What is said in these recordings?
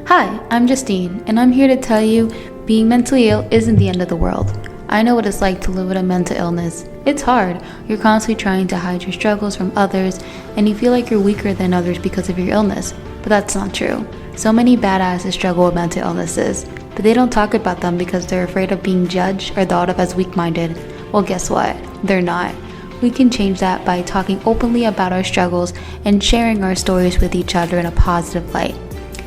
Hi, I'm Justine, and I'm here to tell you being mentally ill isn't the end of the world. I know what it's like to live with a mental illness. It's hard. You're constantly trying to hide your struggles from others, and you feel like you're weaker than others because of your illness. But that's not true. So many badasses struggle with mental illnesses, but they don't talk about them because they're afraid of being judged or thought of as weak-minded. Well, guess what? They're not. We can change that by talking openly about our struggles and sharing our stories with each other in a positive light.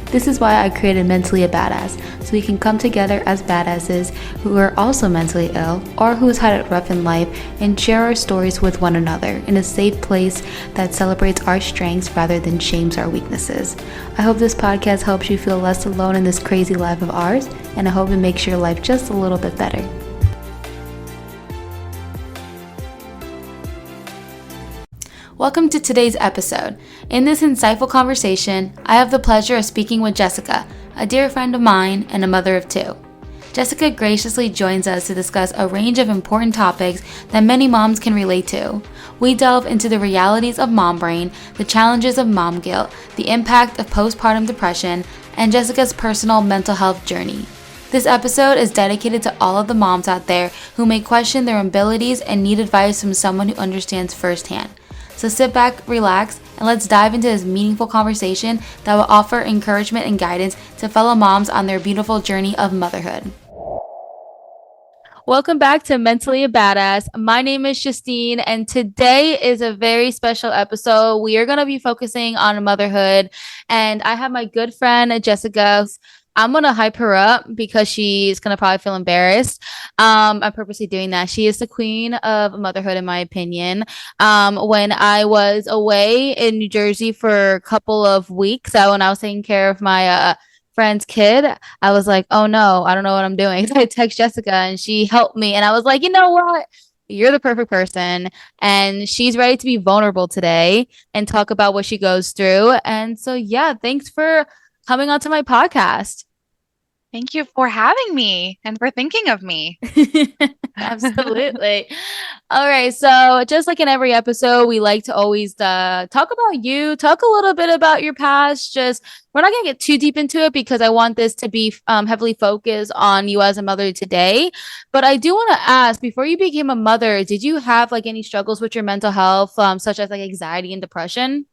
This is why I created Mentally a Badass, so we can come together as badasses who are also mentally ill or who's had it rough in life and share our stories with one another in a safe place that celebrates our strengths rather than shames our weaknesses. I hope this podcast helps you feel less alone in this crazy life of ours, and I hope it makes your life just a little bit better. Welcome to today's episode. In this insightful conversation, I have the pleasure of speaking with Jessica, a dear friend of mine and a mother of two. Jessica graciously joins us to discuss a range of important topics that many moms can relate to. We delve into the realities of mom brain, the challenges of mom guilt, the impact of postpartum depression, and Jessica's personal mental health journey. This episode is dedicated to all of the moms out there who may question their abilities and need advice from someone who understands firsthand. So sit back, relax, and let's dive into this meaningful conversation that will offer encouragement and guidance to fellow moms on their beautiful journey of motherhood. Welcome back to Mentally a Badass. My name is Justine, and today is a very special episode. We are going to be focusing on motherhood, and I have my good friend, Jessica. I'm going to hype her up because she's going to probably feel embarrassed. I'm purposely doing that. She is the queen of motherhood, in my opinion. When I was away in New Jersey for a couple of weeks, when I was taking care of my friend's kid, I was like, oh no, I don't know what I'm doing. So I text Jessica and she helped me. And I was like, you know what? You're the perfect person. And she's ready to be vulnerable today and talk about what she goes through. And so, yeah, thanks for coming onto my podcast. Thank you for having me and for thinking of me. Absolutely. All right. So, just like in every episode, we like to always talk about you, talk a little bit about your past. Just we're not going to get too deep into it because I want this to be heavily focused on you as a mother today. But I do want to ask, before you became a mother, did you have like any struggles with your mental health, such as like anxiety and depression?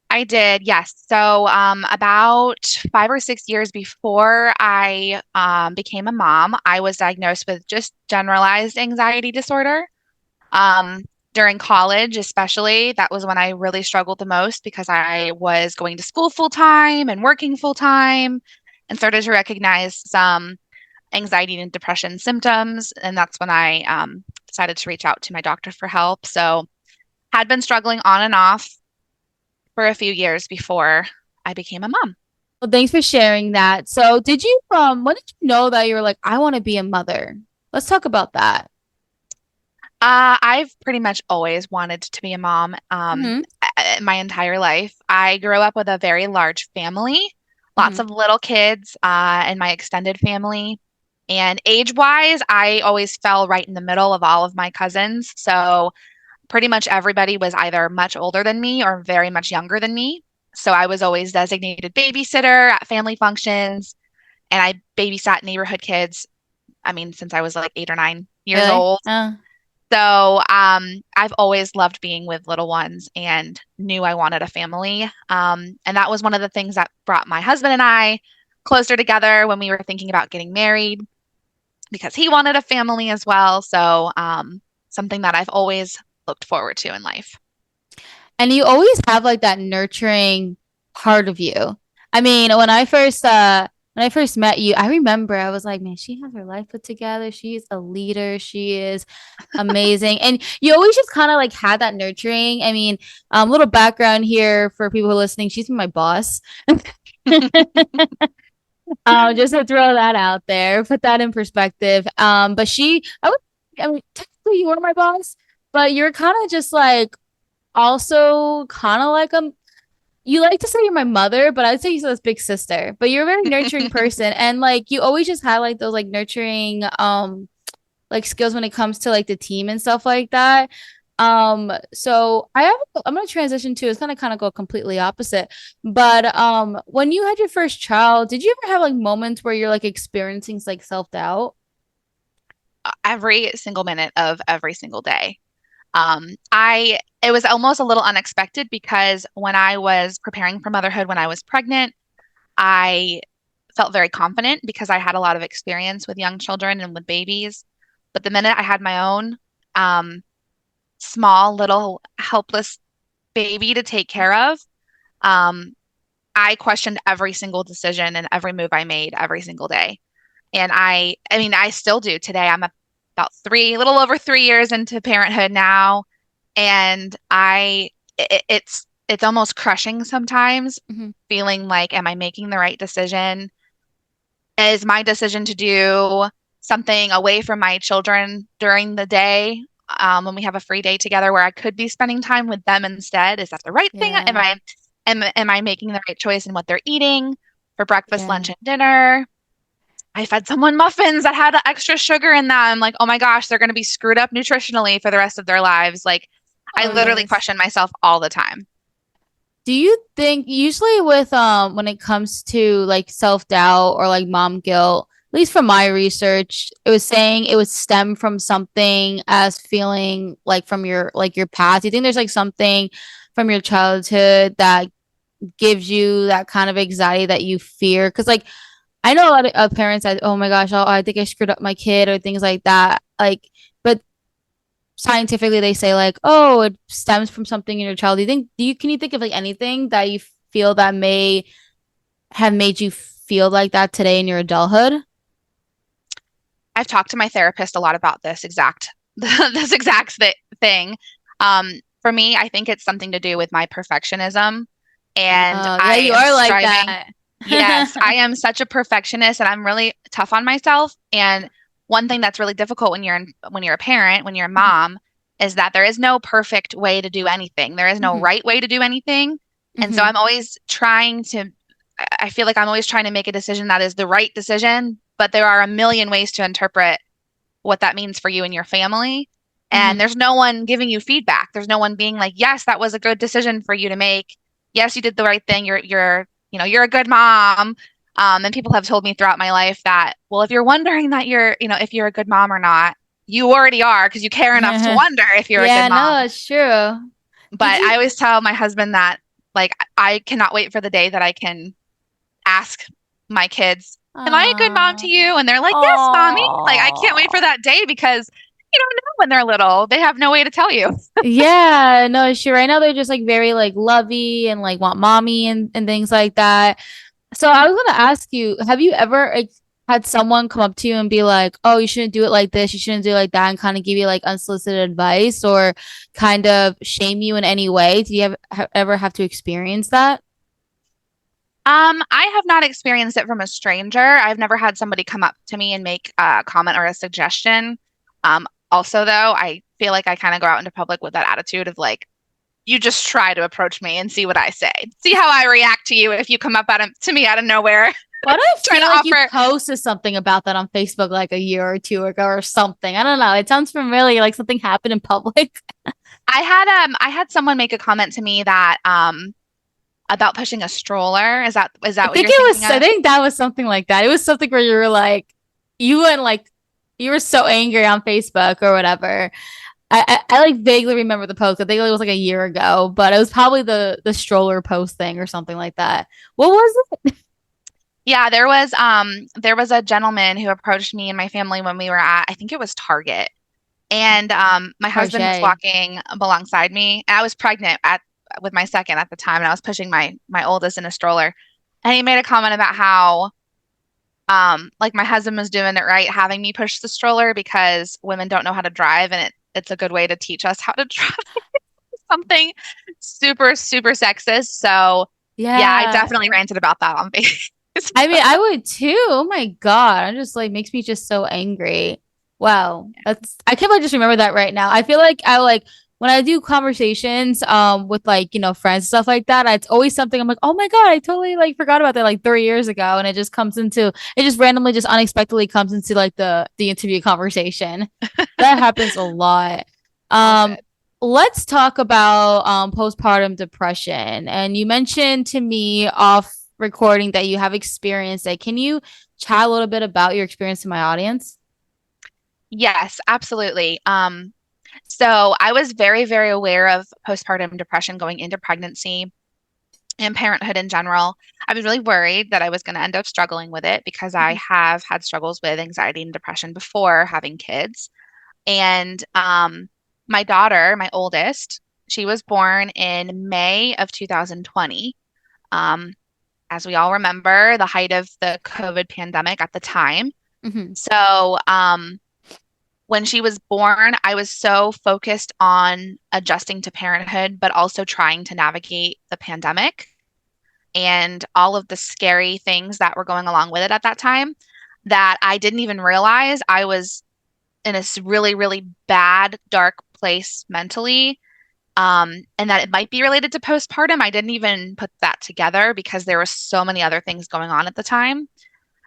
I did, yes. So, about 5 or 6 years before I became a mom, I was diagnosed with just generalized anxiety disorder. Um, During college, especially, that was when I really struggled the most because I was going to school full time and working full time and started to recognize some anxiety and depression symptoms. And that's when I decided to reach out to my doctor for help. So, had been struggling on and off for a few years before I became a mom. Well, thanks for sharing that. So, did you when did you know that you were like, I want to be a mother? Let's talk about that. I've pretty much always wanted to be a mom Mm-hmm. my entire life. I grew up with a very large family, lots Mm-hmm. of little kids in my extended family. And age-wise, I always fell right in the middle of all of my cousins. So pretty much everybody was either much older than me or very much younger than me. So I was always designated babysitter at family functions, and I babysat neighborhood kids. I mean, since I was like 8 or 9 years Really? old. So I've always loved being with little ones and knew I wanted a family. And that was one of the things that brought my husband and I closer together when we were thinking about getting married because he wanted a family as well. So something that I've always looked forward to in life. And you always have like that nurturing part of you. I mean, when I first met you, I remember I was like, man, she has her life put together. She's a leader. She is amazing. And you always just kind of like had that nurturing. I mean, little background here for people who are listening. She's my boss. Just to throw that out there, put that in perspective. But I mean, technically you were my boss, but you're kind of just like also kind of like you like to say you're my mother, but I'd say you're this big sister. But you're a very nurturing person, and like you always just had like those like nurturing like skills when it comes to like the team and stuff like that. So I'm gonna transition to it's gonna kind of go completely opposite. But when you had your first child, did you ever have like moments where you're like experiencing like self-doubt? Every single minute of every single day. It was almost a little unexpected because when I was preparing for motherhood, when I was pregnant, I felt very confident because I had a lot of experience with young children and with babies. But the minute I had my own um, small, little, helpless baby to take care of, um, I questioned every single decision and every move I made every single day. And I mean, I still do today. About a little over 3 years into parenthood now, and it's almost crushing sometimes, Hmm. feeling like, am I making the right decision? Is my decision to do something away from my children during the day, when we have a free day together where I could be spending time with them instead? Is that the right thing? Yeah, Am I making the right choice in what they're eating for breakfast, yeah. lunch, and dinner? I fed someone muffins that had extra sugar in them. Like, oh my gosh, they're going to be screwed up nutritionally for the rest of their lives. Like, I Oh, literally yes. question myself all the time. Do you think usually with when it comes to like self-doubt or like mom guilt, at least from my research, it was saying it would stem from something as feeling like from your past. Do you think there's like something from your childhood that gives you that kind of anxiety that you fear? Because like I know a lot of parents that, oh my gosh, I think I screwed up my kid or things like that. Like, but scientifically they say like, oh, it stems from something in your child. Can you think of like anything that you feel that may have made you feel like that today in your adulthood? I've talked to my therapist a lot about this exact thing. For me, I think it's something to do with my perfectionism, and Oh, yeah, I you am are like striving. that. Yes, I am such a perfectionist, and I'm really tough on myself. And one thing that's really difficult when you're a parent, when you're a mom, is that there is no perfect way to do anything. There is no Hmm. right way to do anything. And so Hmm. I feel like I'm always trying to make a decision that is the right decision, but there are a million ways to interpret what that means for you and your family. And Hmm. there's no one giving you feedback. There's no one being like, yes, that was a good decision for you to make. Yes, you did the right thing. You're a good mom. And people have told me throughout my life that, well, if you're wondering that if you're a good mom or not, you already are because you care enough to wonder if you're a good Yeah, mom. no, it's true. Did But you? I always tell my husband that, like, I cannot wait for the day that I can ask my kids, am I a good mom to Oh, you? And they're like, yes, mommy. Like, I can't wait oh. for that day because you don't know when they're little. They have no way to tell you. Yeah, no, sure. Right now they're just like very like lovey and like want mommy and things like that. So I was gonna ask you, have you ever like, had someone come up to you and be like, "Oh, you shouldn't do it like this, you shouldn't do it like that," and kind of give you like unsolicited advice or kind of shame you in any way? Do you ever have to experience that? I have not experienced it from a stranger. I've never had somebody come up to me and make a comment or a suggestion. Also, though, I feel like I kind of go out into public with that attitude of like, you just try to approach me and see what I say. See how I react to you if you come up to me out of nowhere Why do I trying to feel like you offer. posted something about that on Facebook like a year or two ago or something? I don't know. It sounds familiar, like something happened in public. I had someone make a comment to me that about pushing a stroller. Is that what you're thinking I of? think that was something like that. It was something where you were like, you went like, you were so angry on Facebook or whatever. I like vaguely remember the post. I think it was like a year ago, but it was probably the stroller post thing or something like that. What was it? Yeah, there was a gentleman who approached me and my family when we were at, I think it was Target. And my husband was Crochet. walking alongside me. I was pregnant at with my second at the time, and I was pushing my oldest in a stroller. And he made a comment about how like my husband was doing it right, having me push the stroller because women don't know how to drive, and it's a good way to teach us how to drive. Something super, super sexist. So yeah, I Yeah. definitely ranted about that on Facebook. I mean, I would too. Oh my God. I'm just like makes me just so angry. Wow. I can't believe I just remember that right now. I feel like I like when I do conversations with like, friends and stuff like that, it's always something I'm like, oh my God, I totally like forgot about that like 3 years ago. And it just randomly just unexpectedly comes into like the interview conversation. That happens a lot. All Um good. let's talk about postpartum depression. And you mentioned to me off recording that you have experienced it. Can you chat a little bit about your experience to my audience? Yes, absolutely. So I was very, very aware of postpartum depression going into pregnancy and parenthood in general. I was really worried that I was going to end up struggling with it because I Mhm. have had struggles with anxiety and depression before having kids. And my daughter, my oldest, she was born in May of 2020. Um, as we all remember, the height of the COVID pandemic at the time. Mhm. So, when she was born, I was so focused on adjusting to parenthood, but also trying to navigate the pandemic and all of the scary things that were going along with it at that time that I didn't even realize I was in a really, really bad, dark place mentally. And that it might be related to postpartum. I didn't even put that together because there were so many other things going on at the time.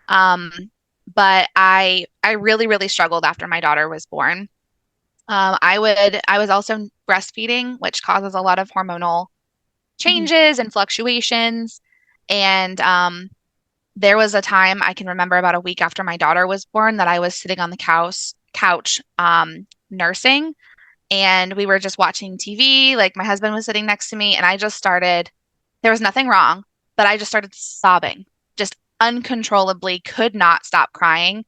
Um, but I really, really struggled after my daughter was born. I was also breastfeeding, which causes a lot of hormonal Mhm. changes and fluctuations. And there was a time I can remember about a week after my daughter was born that I was sitting on the couch nursing, and we were just watching TV. Like my husband was sitting next to me, and I just started. There was nothing wrong, but I just started sobbing, just uncontrollably, could not stop crying.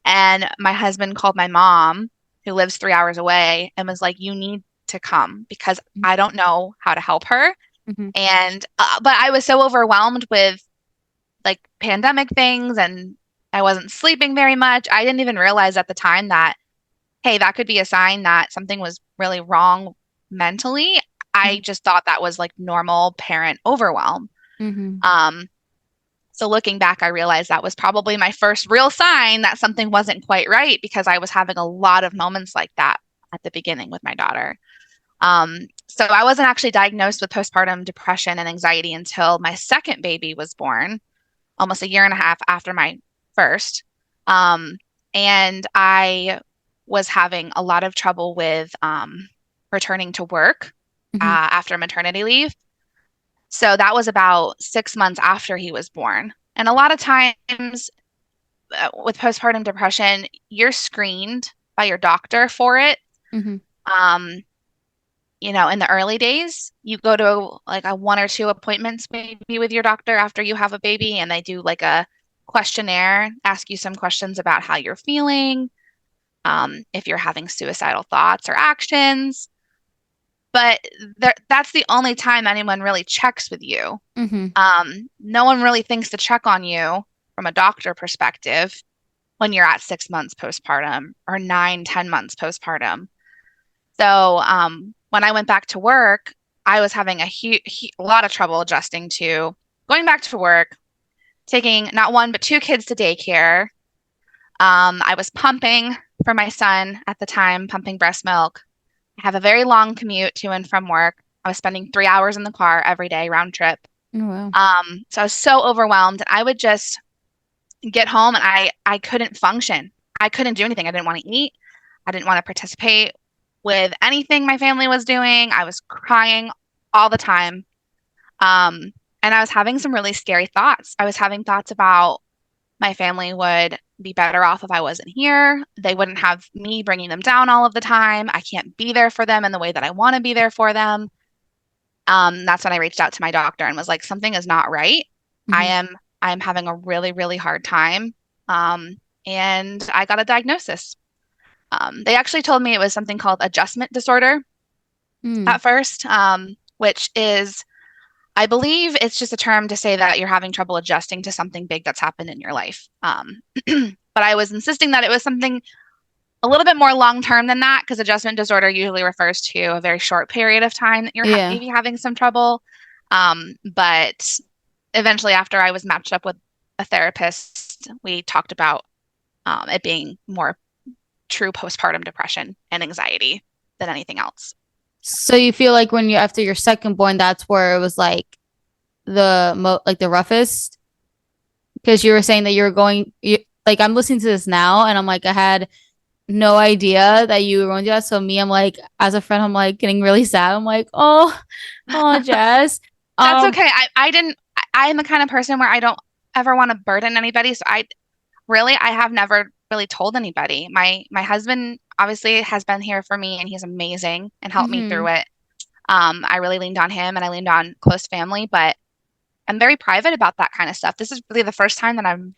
And my husband called my mom, who lives 3 hours away, and was like, "You need to come because I don't know how to help her." Mhm. And but I was so overwhelmed with like pandemic things, and I wasn't sleeping very much. I didn't even realize at the time that, hey, that could be a sign that something was really wrong mentally. I Mhm. just thought that was like normal parent overwhelm. Mhm. Um, so looking back, I realized that was probably my first real sign that something wasn't quite right because I was having a lot of moments like that at the beginning with my daughter. So I wasn't actually diagnosed with postpartum depression and anxiety until my second baby was born, almost a year and a half after my first. Um, and I was having a lot of trouble with returning to work Mhm. after maternity leave. So that was about 6 months after he was born. And a lot of times with postpartum depression, you're screened by your doctor for it. Mhm. Um, in the early days, you go to like a one or two appointments maybe with your doctor after you have a baby, and they do like a questionnaire, ask you some questions about how you're feeling, if you're having suicidal thoughts or actions. But that's the only time anyone really checks with you. Mhm. No one really thinks to check on you from a doctor perspective when you're at 6 months postpartum or 9, 10 months postpartum. So when I went back to work, I was having a lot of trouble adjusting to going back to work, taking not one but two kids to daycare. I was pumping for my son at the time, pumping breast milk. I have a very long commute to and from work. I was spending 3 hours in the car every day, round trip. Oh, wow. So I was so overwhelmed. I would just get home and I couldn't function. I couldn't do anything. I didn't want to eat. I didn't want to participate with anything my family was doing. I was crying all the time. Um, and I was having some really scary thoughts. I was having thoughts about my family would be better off if I wasn't here. They wouldn't have me bringing them down all of the time. I can't be there for them in the way that I want to be there for them. That's when I reached out to my doctor and was like, something is not right. I Mhm. am I am having a really, really hard time. And I got a diagnosis. They actually told me it was something called adjustment disorder Mm. at first, which is, I believe it's just a term to say that you're having trouble adjusting to something big that's happened in your life. But I was insisting that it was something a little bit more long term than that because adjustment disorder usually refers to a very short period of time that you're Yeah. maybe having some trouble. But eventually, after I was matched up with a therapist, we talked about it being more true postpartum depression and anxiety than anything else. So you feel like when you after your second born, that's where it was like the roughest because you were saying that you were going like I'm listening to this now and I'm like I had no idea that you were going to do that. So me, I'm like, as a friend, I'm like getting really sad. I'm like, oh, Jess. That's Um, okay. I didn't, I'm the kind of person where I don't ever want to burden anybody. So I have never really told anybody. My husband obviously has been here for me and he's amazing and helped me through mhm. it. I really leaned on him and I leaned on close family, but I'm very private about that kind of stuff. This is really the first time that I'm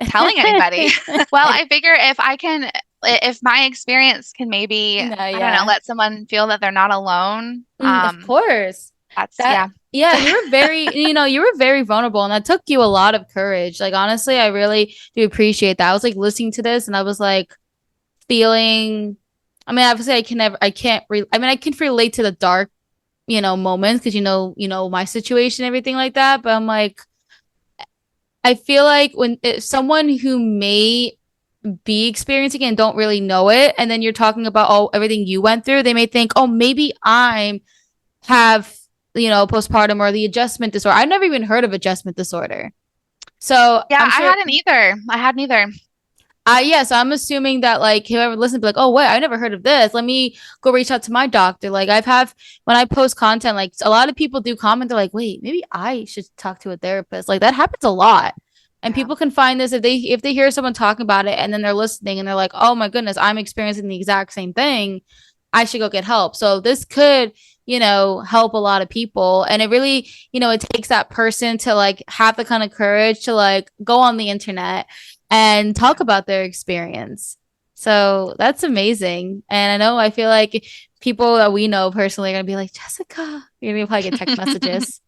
telling anybody. Well, I figure if my experience can maybe, No, I don't know, yeah. let someone feel that they're not alone. Of course. That's, That yeah. yeah, you were very vulnerable and that took you a lot of courage. Like honestly, I really do appreciate that. I was like listening to this and I was like feeling I mean, obviously I can't I mean, I can relate to the dark, moments because my situation, everything like that, but I'm like I feel like when someone who may be experiencing it and don't really know it, and then you're talking about everything you went through, they may think, oh, maybe I'm have postpartum or the adjustment disorder. I've never even heard of adjustment disorder, so Yeah, I'm I sure. hadn't either. I hadn't either. Yeah, so I'm assuming that like whoever listens be like, oh wait, I never heard of this. Let me go reach out to my doctor. Like when I post content, like a lot of people do comment, they're like, wait, maybe I should talk to a therapist. Like that happens a lot. And Yeah. people can find this if they hear someone talking about it and then they're listening and they're like, oh my goodness, I'm experiencing the exact same thing. I should go get help. So this could, help a lot of people. And it really, it takes that person to like have the kind of courage to like go on the internet and talk about their experience. So that's amazing. And I feel like people that we know personally are going to be like, Jessica, you're going to probably get text messages.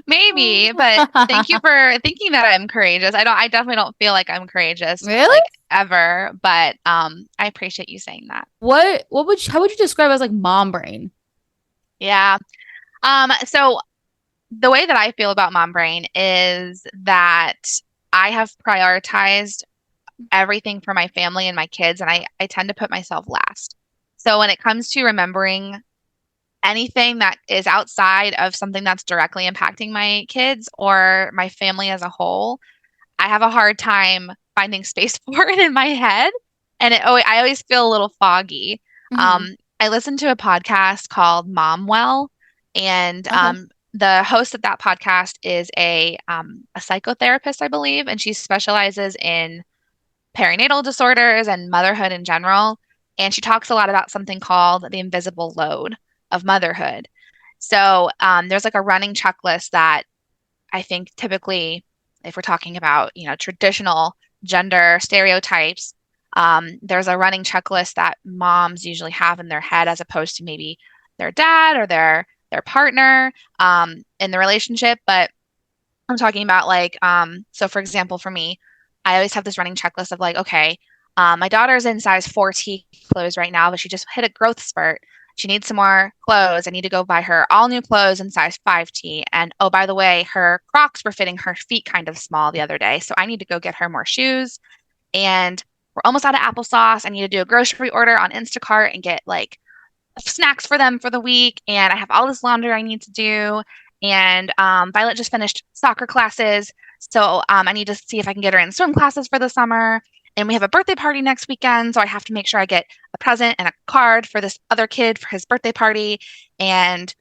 Maybe, but thank you for thinking that I'm courageous. I definitely don't feel like I'm courageous Really? like ever, but I appreciate you saying that. How would you describe as like mom brain? Yeah. So the way that I feel about mom brain is that I have prioritized everything for my family and my kids, and I tend to put myself last. So when it comes to remembering anything that is outside of something that's directly impacting my kids or my family as a whole, I have a hard time finding space for it in my head. And I always feel a little foggy. Mm-hmm. I listened to a podcast called Mom Well, and Okay. the host of that podcast is a psychotherapist, I believe, and she specializes in perinatal disorders and motherhood in general. And she talks a lot about something called the invisible load of motherhood. So there's like a running checklist that I think typically, if we're talking about, traditional gender stereotypes, there's a running checklist that moms usually have in their head as opposed to maybe their dad or their partner in the relationship. But I'm talking about like, so for example, for me, I always have this running checklist of like, okay, my daughter's in size 4T clothes right now, but she just hit a growth spurt. She needs some more clothes. I need to go buy her all new clothes in size 5T. And oh, by the way, her Crocs were fitting her feet kind of small the other day. So I need to go get her more shoes. And we're almost out of applesauce. I need to do a grocery order on Instacart and get like snacks for them for the week. And I have all this laundry I need to do. And Violet just finished soccer classes. So I need to see if I can get her in swim classes for the summer. And we have a birthday party next weekend. So I have to make sure I get a present and a card for this other kid for his birthday party. And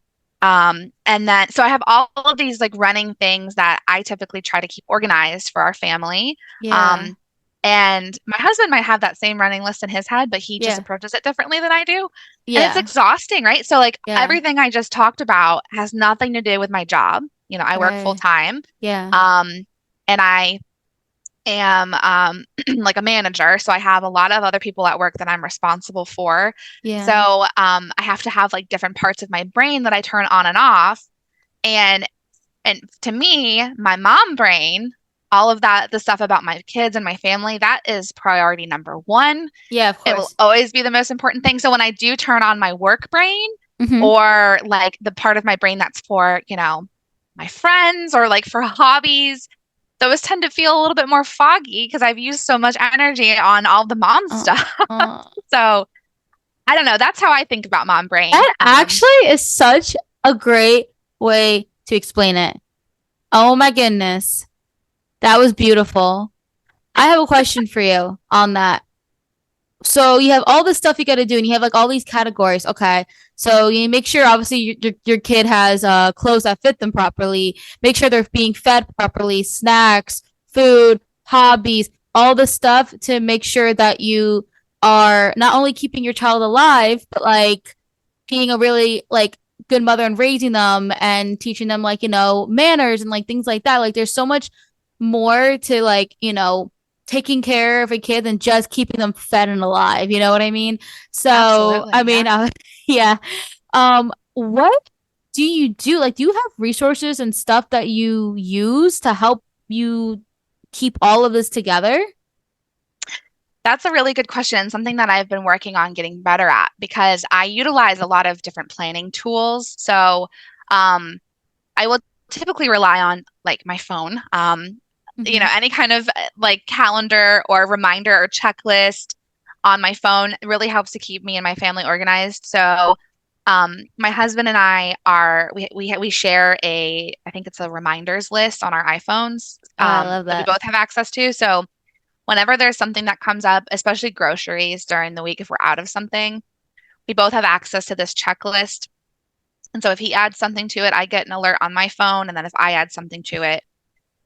then, so I have all of these like running things that I typically try to keep organized for our family. Yeah. Um, and my husband might have that same running list in his head, but he just Yeah. approaches it differently than I do. And it's Yeah. exhausting, right? So, like, Yeah. everything I just talked about has nothing to do with my job. I work full Right. time. Yeah. And I am like a manager. So I have a lot of other people at work that I'm responsible for. So Yeah. I have to have like different parts of my brain that I turn on and off. And to me, my mom brain, all of that, the stuff about my kids and my family, that is priority number one. Yeah, of It will course. always be the most important thing. So when I do turn on my work brain Mm-hmm. or like the part of my brain that's for, my friends or like for hobbies, those tend to feel a little bit more foggy because I've used so much energy on all the mom Uh, stuff. uh, So I don't know. That's how I think about mom brain. that actually is such a great way to explain it. Oh my goodness. That was beautiful. I have a question for you on that. so you have all this stuff you got to do, and you have like all these categories. Okay, so you make sure obviously your kid has clothes that fit them properly. Make sure they're being fed properly, snacks, food, hobbies, all the stuff to make sure that you are not only keeping your child alive, but like being a really like good mother and raising them and teaching them like manners and like things like that. Like there's so much more to like taking care of a kid than just keeping them fed and alive. You know what I mean? So Absolutely. I mean, Yeah. yeah. What do you do? Like, do you have resources and stuff that you use to help you keep all of this together? That's a really good question, something that I've been working on getting better at because I utilize a lot of different planning tools. So, um, I will typically rely on like my phone, Mm-hmm. any kind of like calendar or reminder or checklist on my phone really helps to keep me and my family organized. So, my husband and I we share I think it's a reminders list on our iPhones, I love that we that. both have access to. So whenever there's something that comes up, especially groceries during the week, if we're out of something, we both have access to this checklist. And so if he adds something to it, I get an alert on my phone. And then if I add something to it,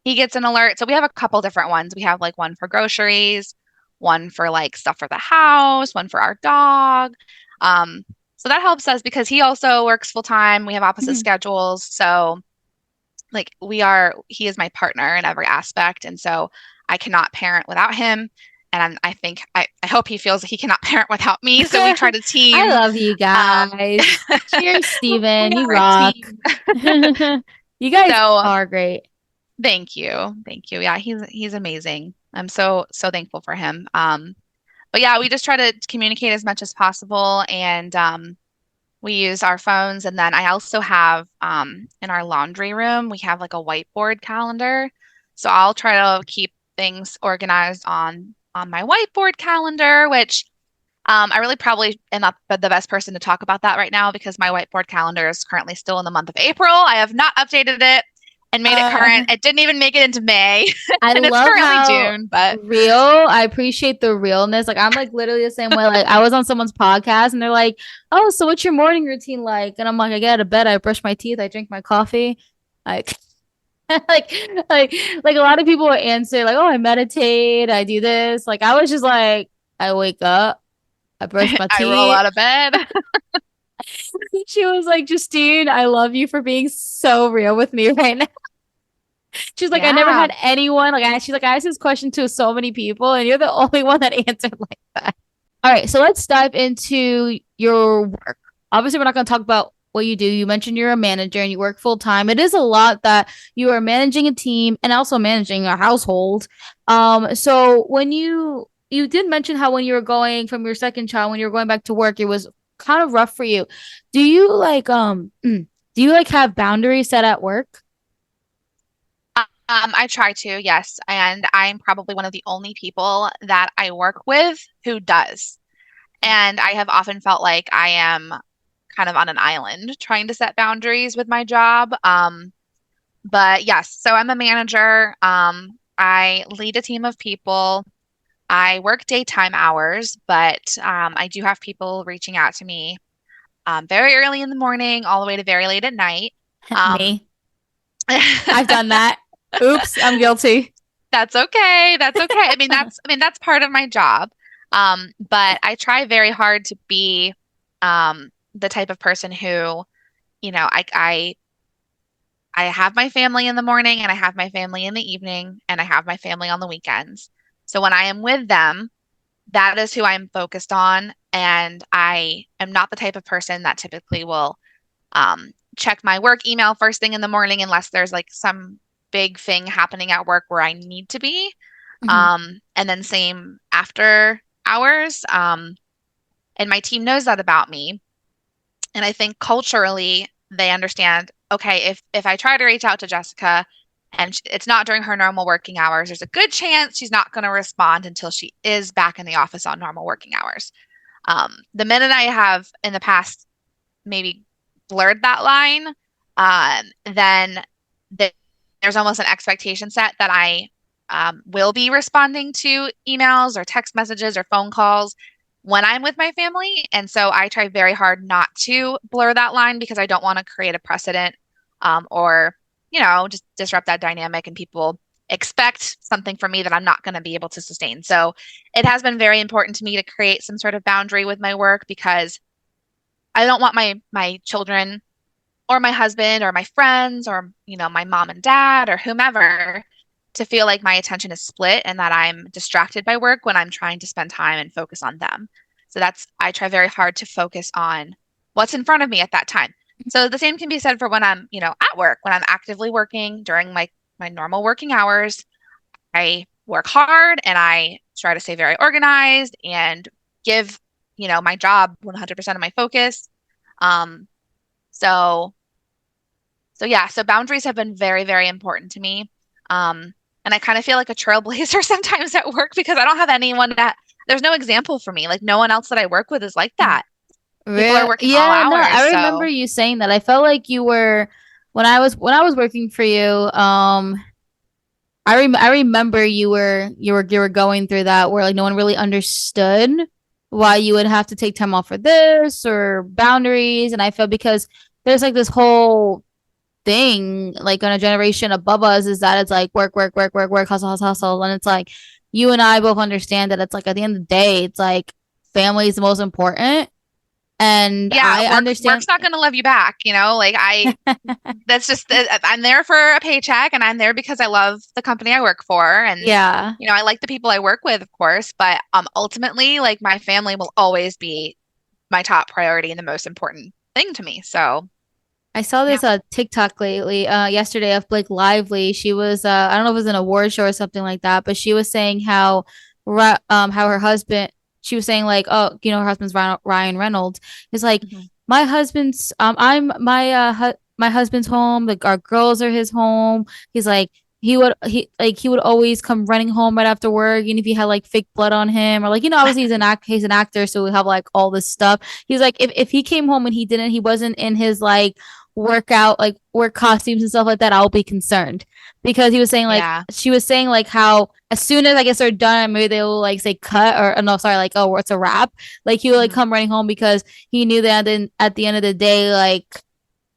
he gets an alert. So we have a couple different ones. We have like one for groceries, one for like stuff for the house, one for our dog. Um, so that helps us because he also works full time. We have opposite Mhm. schedules. So like he is my partner in every aspect. And so I cannot parent without him. And I think I hope he feels that he cannot parent without me. So we try to I team. love you Um, guys. Cheers, we Steven. You are a rock. team. You guys So are great. thank you. Thank you. Yeah, he's amazing. I'm so thankful for him. But yeah, we just try to communicate as much as possible and we use our phones. And then I also have in our laundry room, we have like a whiteboard calendar. So I'll try to keep things organized on my whiteboard calendar, which I really probably am not the best person to talk about that right now because my whiteboard calendar is currently still in the month of April. I have not updated it and made it Uh, current. It didn't even make it into May, I and it's love currently how June, but real. I appreciate the realness. Like I'm like literally the same way. Like I was on someone's podcast and they're like, "Oh, so what's your morning routine like?" And I'm like, "I get out of bed, I brush my teeth, I drink my coffee." Like like like like a lot of people would answer like, "Oh, I meditate, I do this." Like I was just like, I wake up, I brush my I roll teeth. out of bed. She was like, Justine, I love you for being so real with me right now. She's like, I never Yeah. had anyone she's like, I asked this question to so many people, and you're the only one that answered like that. All right, so let's dive into your work. Obviously, we're not going to talk about what you do. You mentioned you're a manager and you work full time. It is a lot that you are managing a team and also managing a household. So when you did mention how when you were going from your second child, when you were going back to work, it was kind of rough for you. Do you like do you like have boundaries set at work? I try to, yes. And I'm probably one of the only people that I work with who does. And I have often felt like I am kind of on an island trying to set boundaries with my job. But yes, so I'm a manager. I lead a team of people. I work daytime hours, but I do have people reaching out to me very early in the morning, all the way to very late at night. Um, Me. I've done that. Oops, I'm guilty. That's okay. That's okay. I mean that's part of my job. But I try very hard to be the type of person who, I have my family in the morning and I have my family in the evening and I have my family on the weekends. So when I am with them, that is who I'm focused on. And I am not the type of person that typically will check my work email first thing in the morning unless there's like some big thing happening at work where I need to be. Mhm. And then same after hours. And my team knows that about me. And I think culturally they understand, okay, if I try to reach out to Jessica and it's not during her normal working hours, there's a good chance she's not going to respond until she is back in the office on normal working hours. The minute I have in the past maybe blurred that line, then th there's almost an expectation set that I will be responding to emails or text messages or phone calls. when I'm with my family. And so I try very hard not to blur that line because I don't want to create a precedent or, just disrupt that dynamic and people expect something from me that I'm not going to be able to sustain. So it has been very important to me to create some sort of boundary with my work because I don't want my children or my husband or my friends or my mom and dad or whomever to feel like my attention is split and that I'm distracted by work when I'm trying to spend time and focus on them. So I try very hard to focus on what's in front of me at that time. So the same can be said for when I'm, at work, when I'm actively working during my normal working hours. I work hard and I try to stay very organized and give, my job 100% of my focus. Um, so yeah, so boundaries have been very, very important to me. And I kind of feel like a trailblazer sometimes at work because I don't have anyone there's no example for me. Like no one else that I work with is like that. People are working all Yeah, no, hours, I remember so you saying that. I felt like you were when I was working for you, I remember you were going through that where like no one really understood why you would have to take time off for this or boundaries. And I felt because there's like this whole thing like on a generation above us is that it's like work, work, work, work, work, hustle, hustle, hustle. And it's like you and I both understand that it's like at the end of the day, it's like family is the most important. And yeah, I understand. work's not going to love you back, like that's just I'm there for a paycheck and I'm there because I love the company I work for and Yeah. I like the people I work with, of course, but ultimately like my family will always be my top priority and the most important thing to me. So, I saw yeah. this TikTok lately, yesterday of Blake Lively. She was I don't know if it was an award show or something like that, but she was saying how her husband she was saying like, oh, her husband's Ryan Reynolds. Is like Mhm. my husband's I'm my husband's home, like our girls are his home. He's like he would always come running home right after work, even if he had like fake blood on him or like obviously he's an actor, so we have like all this stuff. He's like if he came home and he wasn't in his like workout like work costumes and stuff like that, I'll be concerned because he was saying like Yeah. she was saying like how as soon as I guess they're done, maybe they'll like say cut or no, sorry, like oh, it's a wrap. Like he would like Mhm. come running home because he knew that then at the end of the day, like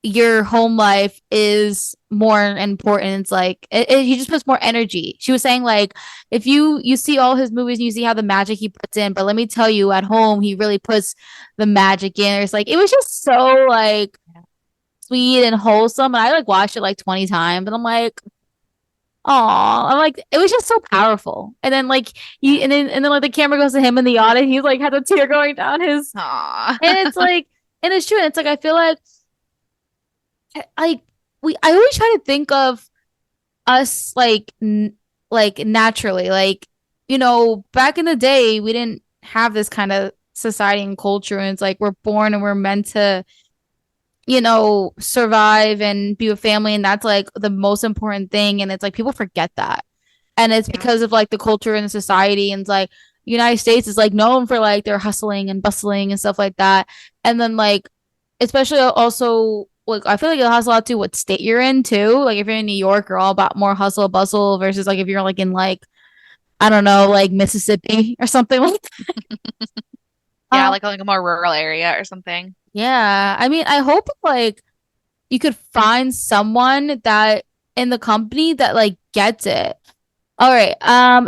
your home life is more important. It's like he just puts more energy. She was saying like if you see all his movies and you see how the magic he puts in, but let me tell you, at home he really puts the magic in. It's like it was just so like sweet and wholesome. And I like watched it like 20 times and I'm like, oh, I'm like, it was just so powerful. And then like Yeah. and then like the camera goes to him in the audience. He's like has a tear going down his Aw. and it's like and it's true. And it's like I feel like I I always try to think of us like like naturally. Like, back in the day we didn't have this kind of society and culture. And it's like we're born and we're meant to survive and be with family. And that's like the most important thing. And it's like people forget that. And it's Yeah. because of like the culture and the society. And it's like United States is like known for like their hustling and bustling and stuff like that. And then like, especially also, like, I feel like it has a lot to do what state you're in too. Like if you're in New York, you're all about more hustle bustle versus like if you're like in like, I don't know, like Mississippi or something like that. Yeah, Uh, like a more rural area or something. yeah. I mean, I hope like you could find someone that in the company that like gets it. All right.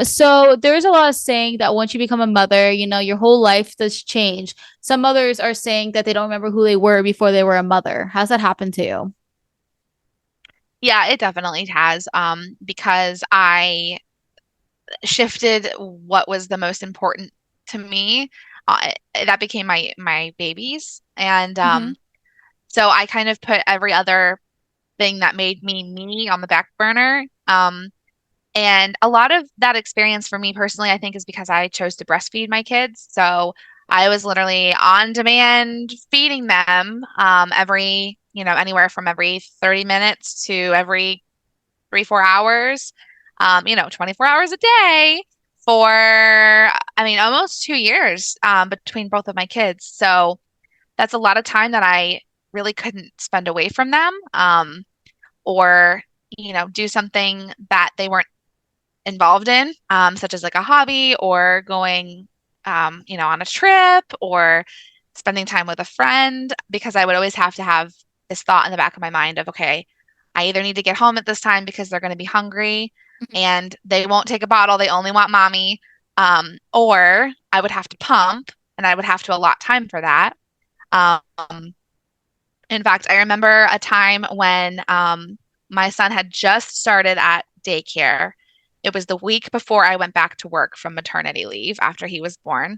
So there's a lot of saying that once you become a mother, your whole life does change. Some mothers are saying that they don't remember who they were before they were a mother. How's that happen to you? Yeah, it definitely has. Because I shifted what was the most important to me. That became my babies. And Mm-hmm. so I kind of put every other thing that made me on the back burner. And a lot of that experience for me personally, I think, is because I chose to breastfeed my kids. So I was literally on demand feeding them anywhere from every 30 minutes to every 3, 4 hours, 24 hours a day for, almost 2 years between both of my kids. So that's a lot of time that I really couldn't spend away from them or, do something that they weren't involved in, such as like a hobby or going on a trip or spending time with a friend, because I would always have to have this thought in the back of my mind of, okay, I either need to get home at this time because they're going to be hungry Mhm. and they won't take a bottle, they only want mommy, or I would have to pump and I would have to allot time for that. Um, in fact, I remember a time when my son had just started at daycare. It was the week before I went back to work from maternity leave after he was born.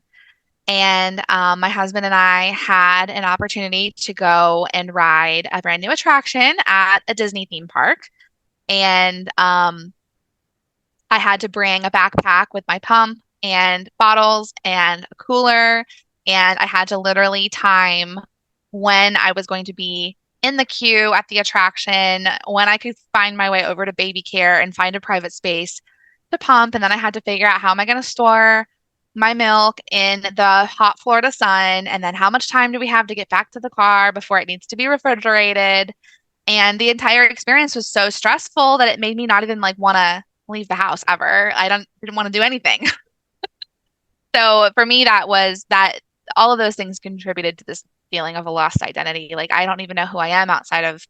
And my husband and I had an opportunity to go and ride a brand new attraction at a Disney theme park. And I had to bring a backpack with my pump and bottles and a cooler. And I had to literally time when I was going to be in the queue at the attraction, when I could find my way over to baby care and find a private space to pump. And then I had to figure out how am I going to store my milk in the hot Florida sun? And then how much time do we have to get back to the car before it needs to be refrigerated? And the entire experience was so stressful that it made me not even like want to leave the house ever. I didn't want to do anything. So for me, that was that all of those things contributed to this feeling of a lost identity. Like I don't even know who I am outside of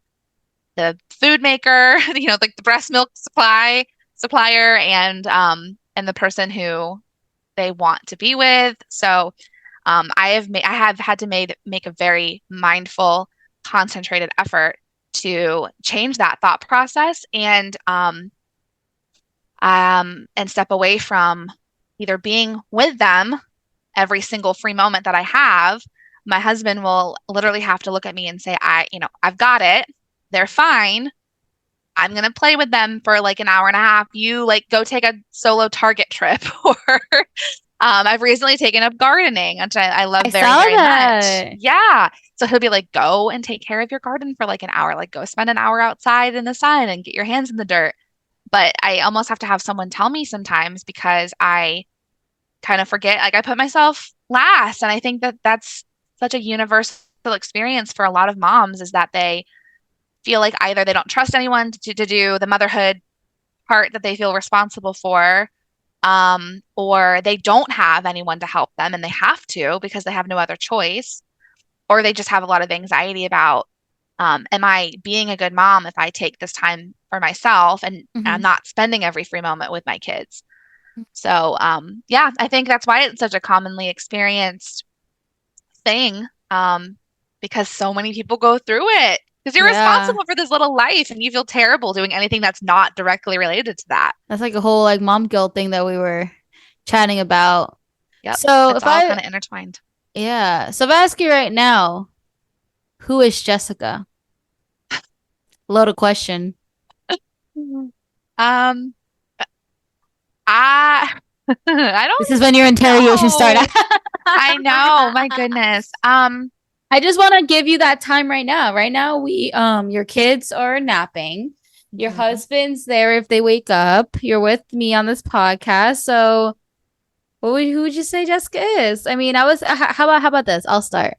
the food maker, like the breast milk supplier and the person who they want to be with. So I have had to make a very mindful, concentrated effort to change that thought process and step away from either being with them every single free moment that I have. My husband will literally have to look at me and say, I've got it. They're fine. I'm gonna play with them for like an hour and a half. You like go take a solo Target trip, or I've recently taken up gardening, which I I love very, saw very much. that. Yeah. So he'll be like, go and take care of your garden for like an hour. Like go spend an hour outside in the sun and get your hands in the dirt. But I almost have to have someone tell me sometimes because I kind of forget, like I put myself last. And I think that that's such a universal experience for a lot of moms is that they feel like either they don't trust anyone to do the motherhood part that they feel responsible for, or they don't have anyone to help them and they have to because they have no other choice, or they just have a lot of anxiety about, am I being a good mom if I take this time for myself and I'm Mhm. not spending every free moment with my kids? So, yeah, I think that's why it's such a commonly experienced thing, because so many people go through it. Because you're Yeah. responsible for this little life and you feel terrible doing anything that's not directly related to that. That's like a whole like mom guilt thing that we were chatting about. Yep. So It's if all I, kind of intertwined. yeah. So if I ask you right now, who is Jessica? Loaded question. Mhm. Um, I I This is when your don't interrogation started. know. I know, my goodness. I just want to give you that time right now. Right now, your kids are napping. Your Mhm. husband's there if they wake up. You're with me on this podcast. So, who would you say Jessica is? I mean, how about this? I'll start.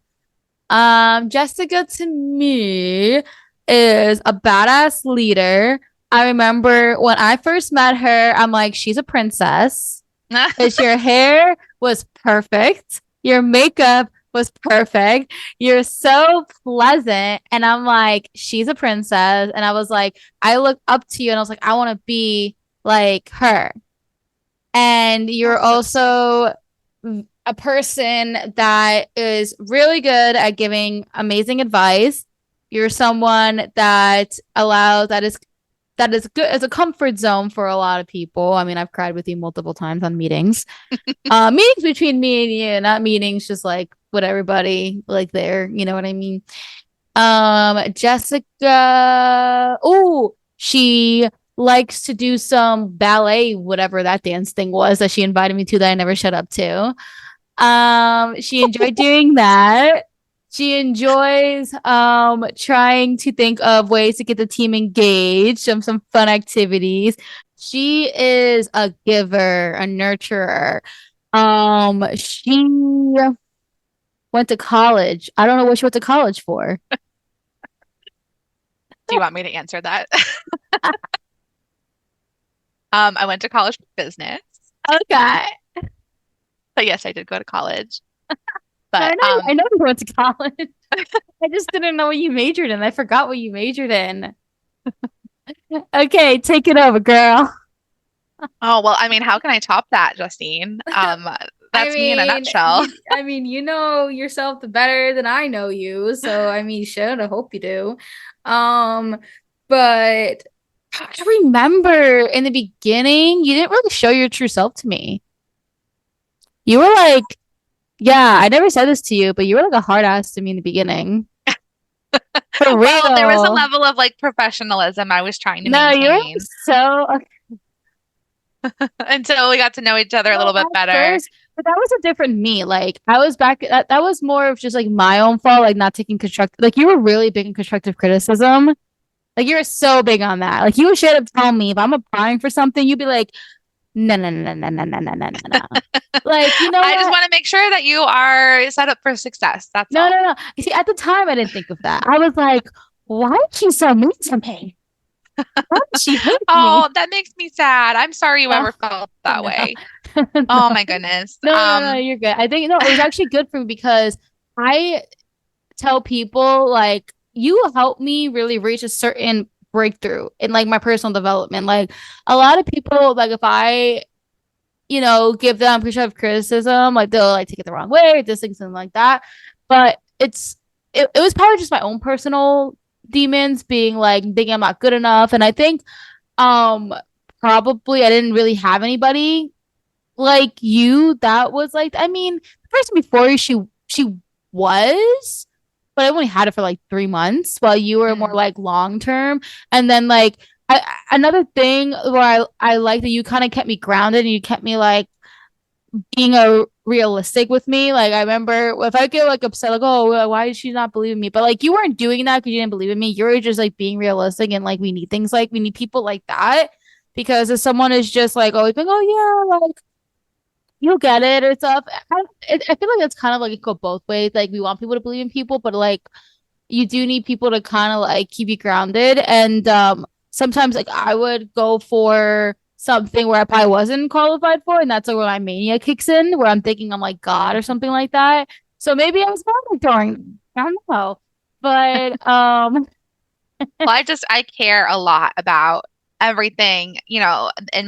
Jessica to me is a badass leader. I remember when I first met her, I'm like, she's a princess. Because your hair was perfect. Your makeup was perfect. You're so pleasant. And I'm like, she's a princess. And I was like, I look up to you and I was like, I want to be like her. And you're That's so sweet. also a person that is really good at giving amazing advice. You're someone that is good as a comfort zone for a lot of people. I mean, I've cried with you multiple times on meetings. Meetings between me and you, not meetings just like with everybody like there, you know what I mean? Jessica, oh, she likes to do some ballet, whatever that dance thing was that she invited me to that I never shut up to. She enjoyed doing that. She enjoys trying to think of ways to get the team engaged, some fun activities. She is a giver, a nurturer. She went to college. I don't know what she went to college for. Do you want me to answer that? I went to college for business. Okay. Yes, I did go to college. I But know, I know you went to college. I just didn't know what you majored in. I forgot what you majored in. Okay, take it over, girl. oh well, I mean, how can I top that, Justine? I That's me in a mean, nutshell. you know yourself the better than I know you, so I mean, you should. I hope you do. Um, but I remember in the beginning, you didn't really show your true self to me. You were like, yeah, I never said this to you, but you were like a hard ass to me in the beginning. For Well, there was a real. level of like professionalism I was trying to No, you were maintain so until we got to know each other a no, little at bit better. first, but that was a different me. Like I was back that was more of just like my own fault, like not taking constructive like you were really big in constructive criticism. Like you're so big on that. Like you would straight up tell me if I'm applying for something, you'd be like, no, no, no, no, no, no, no, no, no, no. Like, you know I just what? want to make sure that you are set up for success. That's No, all. no, no. You see, at the time I didn't think of that. I was like, why is she so mean to me? Why does she hate me? Oh, that makes me sad. I'm sorry you No, ever felt that no, way. no. Oh my goodness. No, you're good. I think no, it was actually good for me because I tell people like you helped me really reach a certain breakthrough in like my personal development. Like a lot of people, like if I, give them constructive criticism, like they'll like take it the wrong way or this thing, something like that. But it was probably just my own personal demons being like thinking I'm not good enough. And I think um probably I didn't really have anybody like you that was like I mean the person before you she was but I only had it for like 3 months while you were more Mm. like long term and then like another thing where I like that you kind of kept me grounded and you kept me like being a realistic with me like I remember if I get like upset like oh why is she not believing me but like you weren't doing that because you didn't believe in me you were just like being realistic and like we need things like we need people like that because if someone is just like always being oh yeah like you'll get it or stuff. I feel like it's kind of like it go both ways. Like we want people to believe in people, but like you do need people to kind of like keep you grounded. And sometimes like I would go for something where I probably wasn't qualified for, and that's like where my mania kicks in, where I'm thinking I'm like God or something like that. So maybe I was monitoring. I don't know, but Well, I care a lot about everything, in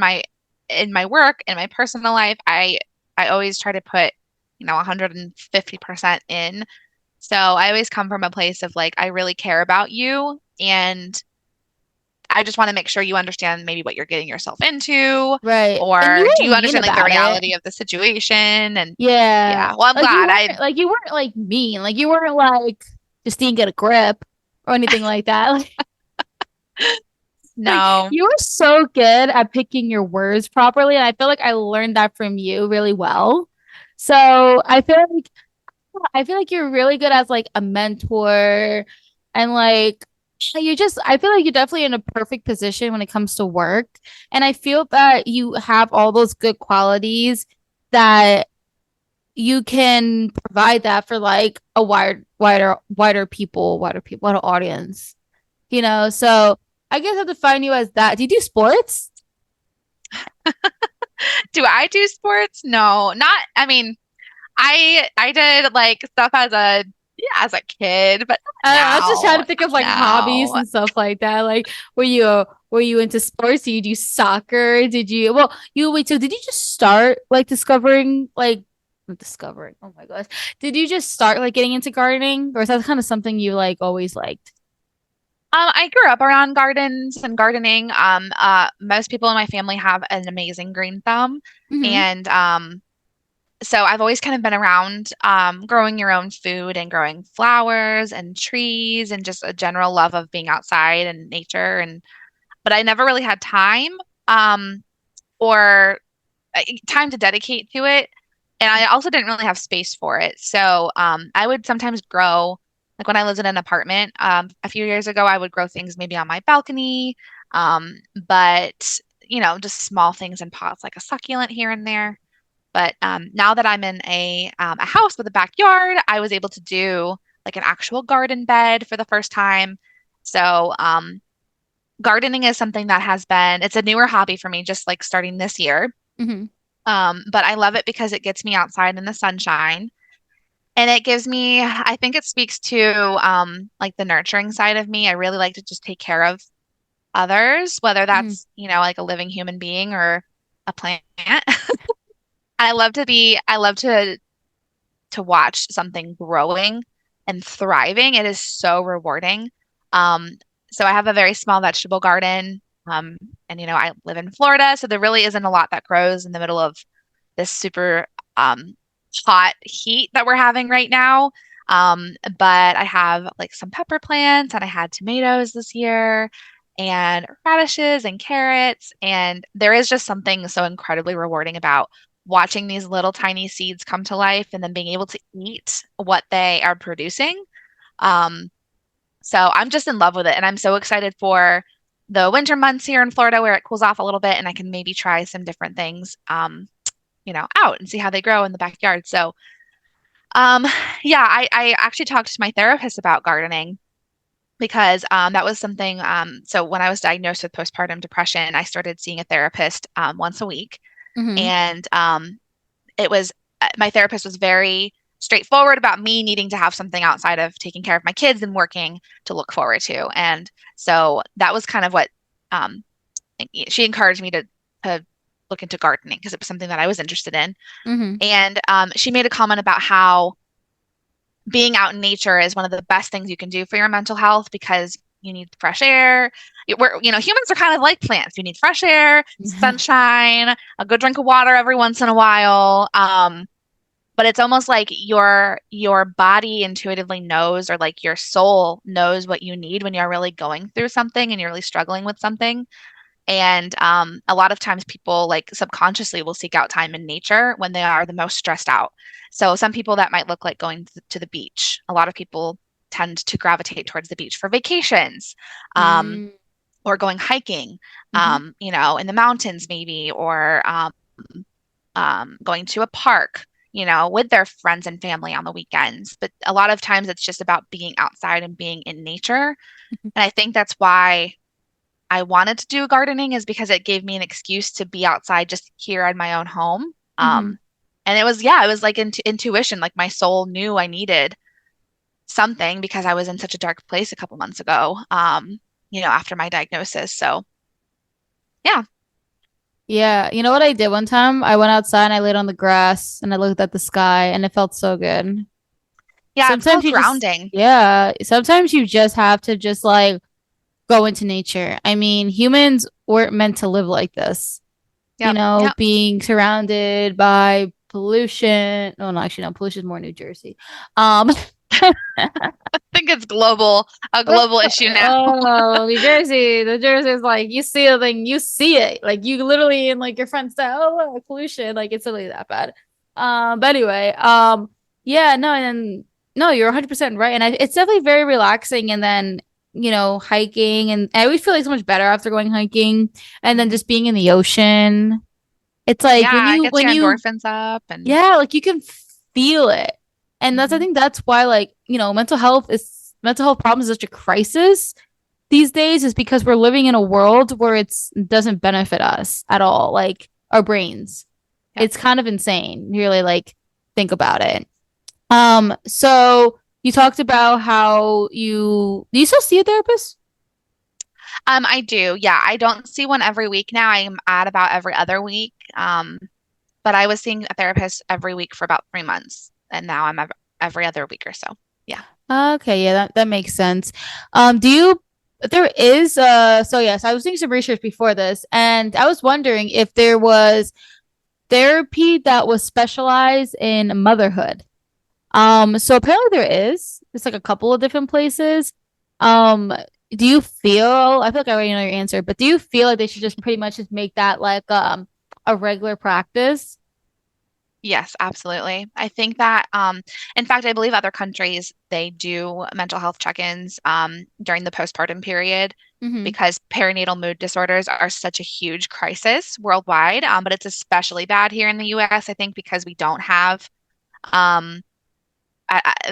my work, in my personal life. I always try to put, 150% in. So I always come from a place of like I really care about you and I just want to make sure you understand maybe what you're getting yourself into, right. And you or do you weren't mean understand like the about it. reality of the situation? And Yeah. yeah, well, I'm glad I Like you weren't like mean. Like you weren't like just didn't get a grip or anything like that. Like know. you were so good at picking your words properly, and I feel like I learned that from you really well. So I feel like you're really good as like a mentor and like you just I feel like you're definitely in a perfect position when it comes to work. And I feel that you have all those good qualities that you can provide that for like a wider audience. So I guess I have to find you as that. Do you do sports? Do I do sports? No, not, I mean, I did like stuff as a yeah, as a kid, but I was just trying to not think of like hobbies now. and stuff like that. Like, were you into sports? Did you do soccer? Did you? Well, you wait. So, did you just start like discovering like not discovering? Oh my gosh, did you just start like getting into gardening, or is that kind of something you like always liked? I grew up around gardens and gardening. Most people in my family have an amazing green thumb, Mm-hmm. and so I've always kind of been around growing your own food and growing flowers and trees and just a general love of being outside and nature. And but I never really had time or time to dedicate to it. And I also didn't really have space for it. So I would sometimes grow, like when I lived in an apartment a few years ago, I would grow things maybe on my balcony, but just small things in pots, like a succulent here and there. But now that I'm in a house with a backyard, I was able to do like an actual garden bed for the first time. So gardening is something that it's a newer hobby for me, just like starting this year. Mm-hmm. But I love it because it gets me outside in the sunshine. And it gives me, I think it speaks to like the nurturing side of me. I really like to just take care of others, whether Mhm. that's, like a living human being or a plant. I love to watch something growing and thriving. It is so rewarding. Um, so I have a very small vegetable garden. And I live in Florida, so there really isn't a lot that grows in the middle of this super um, hot heat that we're having right now. But I have like some pepper plants, and I had tomatoes this year, and radishes and carrots. And there is just something so incredibly rewarding about watching these little tiny seeds come to life and then being able to eat what they are producing. Um, so I'm just in love with it. And I'm so excited for the winter months here in Florida where it cools off a little bit and I can maybe try some different things, out and see how they grow in the backyard. So, um, yeah, I actually talked to my therapist about gardening because that was something. So when I was diagnosed with postpartum depression, I started seeing a therapist once a week. Mhm. And it was my therapist was very straightforward about me needing to have something outside of taking care of my kids and working to look forward to. And so that was kind of what um, she encouraged me to look into gardening because it was something that I was interested in. Mhm. And she made a comment about how being out in nature is one of the best things you can do for your mental health because you need fresh air. Humans are kind of like plants. You need fresh air, sunshine, a good drink of water every once in a while. But it's almost like your body intuitively knows, or like your soul knows what you need when you're really going through something and you're really struggling with something. And a lot of times people like subconsciously will seek out time in nature when they are the most stressed out. So some people that might look like going to the beach. A lot of people tend to gravitate towards the beach for vacations, um, Mm. or going hiking, Mhm. in the mountains maybe, or going to a park, with their friends and family on the weekends. But a lot of times it's just about being outside and being in nature. And I think that's why I wanted to do gardening is because it gave me an excuse to be outside just here in my own home. Mhm. And it was like intuition, like my soul knew I needed something because I was in such a dark place a couple months ago, after my diagnosis. So, yeah, Yeah, you know what I did one time? I went outside and I laid on the grass and I looked at the sky and it felt so good. yeah, it's Sometimes called you just, grounding. yeah, sometimes you just have to just like go into nature. I mean, humans weren't meant to live like this, Yep, yep. being surrounded by pollution. Oh, no, actually, no, pollution is more New Jersey. Um, I think it's a global issue now. oh, New Jersey is like you see a thing, you see it. Like you literally in like your friends say, oh, look, pollution. Like it's really that bad. But anyway, yeah, no, and then no, you're 100% right. And it's definitely very relaxing. And then, hiking, and I always feel like so much better after going hiking and then Mhm. just being in the ocean. It's like Yeah, it gets when your you endorphins up and yeah, like you can feel it. And I mhm. think that's why like, mental health problems is such a crisis these days is because we're living in a world where it's doesn't benefit us at all, like our brains. Yep. It's kind of insane. You really like think about it. So you talked about how do you still see a therapist? I do. Yeah, I don't see one every week now. I'm at about every other week. But I was seeing a therapist every week for about 3 months, and now I'm every other week or so. Yeah. Okay, yeah, that makes sense. Do you there is so yes, I was doing some research before this and I was wondering if there was therapy that was specialized in motherhood. So apparently there is. It's like a couple of different places. Um, do you feel I feel like I already know your answer, but do you feel like they should just pretty much just make that like a regular practice? Yes, absolutely. I think that, in fact, I believe other countries they do mental health check-ins during the postpartum period Mm-hmm. because perinatal mood disorders are such a huge crisis worldwide. But it's especially bad here in the US, I think, because we don't have um,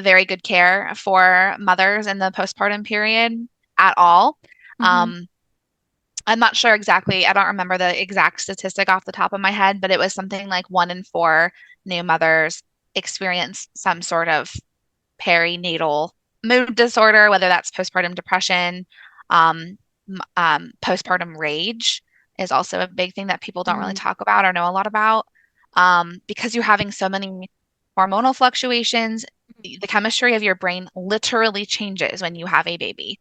very good care for mothers in the postpartum period at all. Mm-hmm. Um, I'm not sure exactly. I don't remember the exact statistic off the top of my head, but it was something like 1 in 4 new mothers experience some sort of perinatal mood disorder, whether that's postpartum depression, um, postpartum rage is also a big thing that people don't really Mm, talk about or know a lot about. Because you're having so many hormonal fluctuations, the chemistry of your brain literally changes when you have a baby.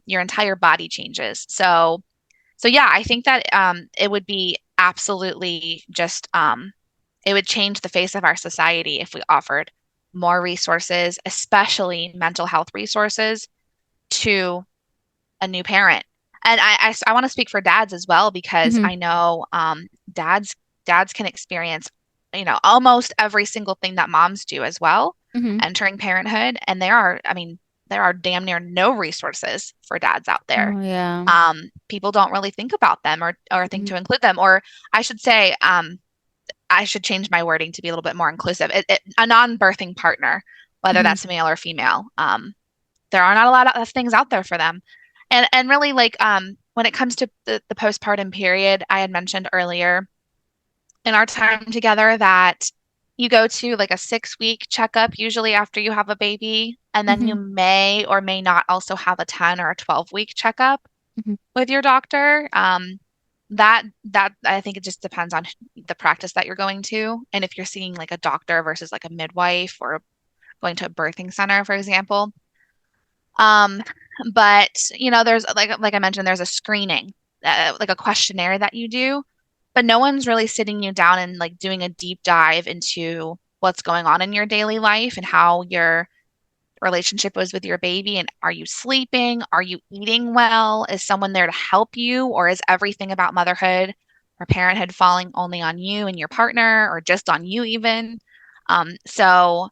Your entire body changes. So yeah, I think that it would be absolutely just it would change the face of our society if we offered more resources, especially mental health resources, to a new parent. And I want to speak for dads as well because mhm, I know dads can experience, almost every single thing that moms do as well, mhm. entering parenthood. And there are damn near no resources for dads out there. Oh yeah. People don't really think about them or think Mhm, to include them. Or I should say, I should change my wording to be a little bit more inclusive. A non-birthing partner, whether mhm, that's male or female. There are not a lot of things out there for them. And really like when it comes to the postpartum period, I had mentioned earlier in our time together that you go to like a 6 week checkup usually after you have a baby, and then you mhm, may or may not also have a 10 or a 12-week checkup mhm, with your doctor. That I think it just depends on the practice that you're going to, and if you're seeing like a doctor versus like a midwife or going to a birthing center, for example. Um, but there's like I mentioned, there's a screening, like a questionnaire that you do, but no one's really sitting you down and like doing a deep dive into what's going on in your daily life and how your relationship was with your baby, and are you sleeping? Are you eating well? Is someone there to help you, or is everything about motherhood or parenthood falling only on you and your partner, or just on you even? So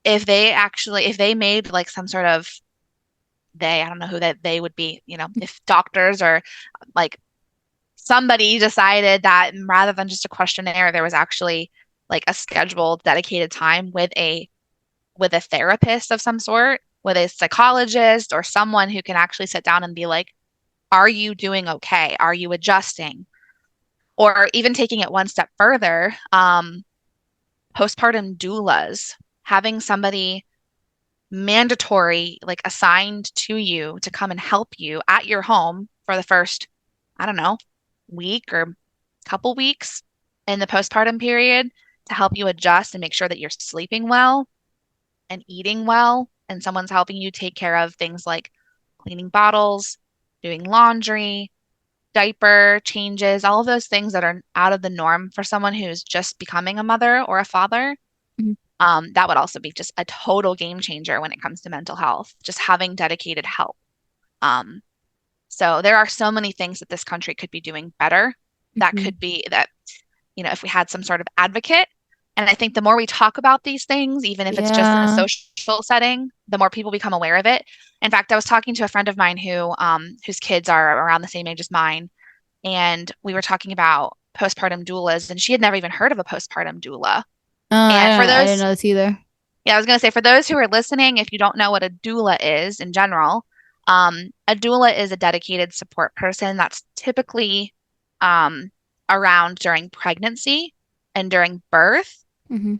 if they made like some sort of I don't know who that they would be, if doctors or like somebody decided that rather than just a questionnaire, there was actually like a scheduled dedicated time with a therapist of some sort, with a psychologist or someone who can actually sit down and be like, are you doing okay? Are you adjusting? Or even taking it one step further, postpartum doulas, having somebody mandatory, like assigned to you to come and help you at your home for the first, I don't know, week or couple weeks in the postpartum period to help you adjust and make sure that you're sleeping well and eating well, and someone's helping you take care of things like cleaning bottles, doing laundry, diaper changes, all of those things that are out of the norm for someone who's just becoming a mother or a father. mhm. That would also be just a total game changer when it comes to mental health, just having dedicated help. Um, so there are so many things that this country could be doing better. That Mhm. could be that, if we had some sort of advocate. And I think the more we talk about these things, even if it's just in a Yeah. social setting, the more people become aware of it. In fact, I was talking to a friend of mine whose kids are around the same age as mine, and we were talking about postpartum doulas, and she had never even heard of a postpartum doula. And for I didn't those, know this either. yeah, I was going to say, for those who are listening, if you don't know what a doula is in general, a doula is a dedicated support person that's typically um, around during pregnancy and during birth. Mhm,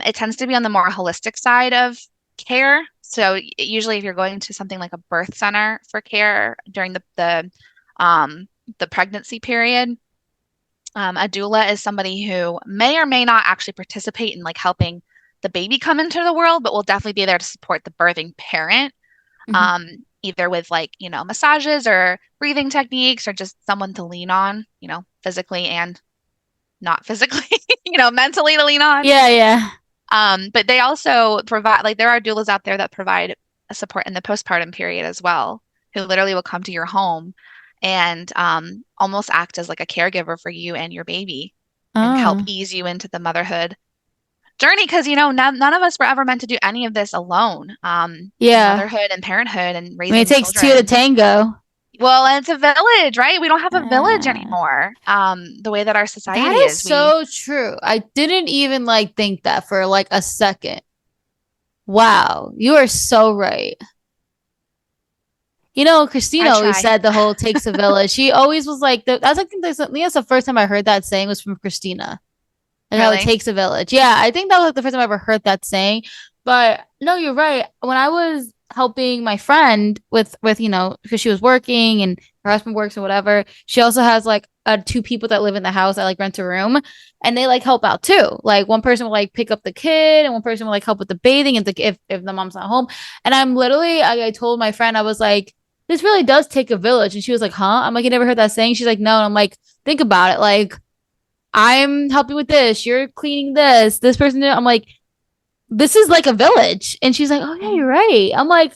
It tends to be on the more holistic side of care. So usually, if you're going to something like a birth center for care during the pregnancy period, a doula is somebody who may or may not actually participate in like helping the baby come into the world, but will definitely be there to support the birthing parent, mhm. either with like, massages or breathing techniques or just someone to lean on, physically and not physically, mentally to lean on. Yeah, yeah. But they also provide, like, there are doulas out there that provide support in the postpartum period as well, who literally will come to your home and almost act as like a caregiver for you and your baby and help Oh, ease you into the motherhood journey. Because, none of us were ever meant to do any of this alone. yeah. Motherhood and parenthood and I mean, it raising takes two to children. tango. Well, and it's a village, right? We don't have a village Uh, anymore. The way that our that society is is, so true. I didn't even like think that for like a second. Wow, you are so right. Christina I always try. said the whole takes a village. She always was like, that's like, I think that's the first time I heard that saying was from Christina. Like how it Really? takes a village. Yeah, I think that was like the first time I ever heard that saying. But no, you're right. When I was helping my friend with because she was working and her husband works and whatever, she also has like two people that live in the house that like rent a room, and they like help out too. Like one person will like pick up the kid, and one person will like help with the bathing and if the mom's not home. And I'm literally I told my friend I was like, this really does take a village, and she was like, huh? I'm like, you never heard that saying? She's like, no. And I'm like, think about it, like I'm helping with this, you're cleaning this person. I'm like, this is like a village. And she's like, oh, yeah, Mhm. you're right. I'm like,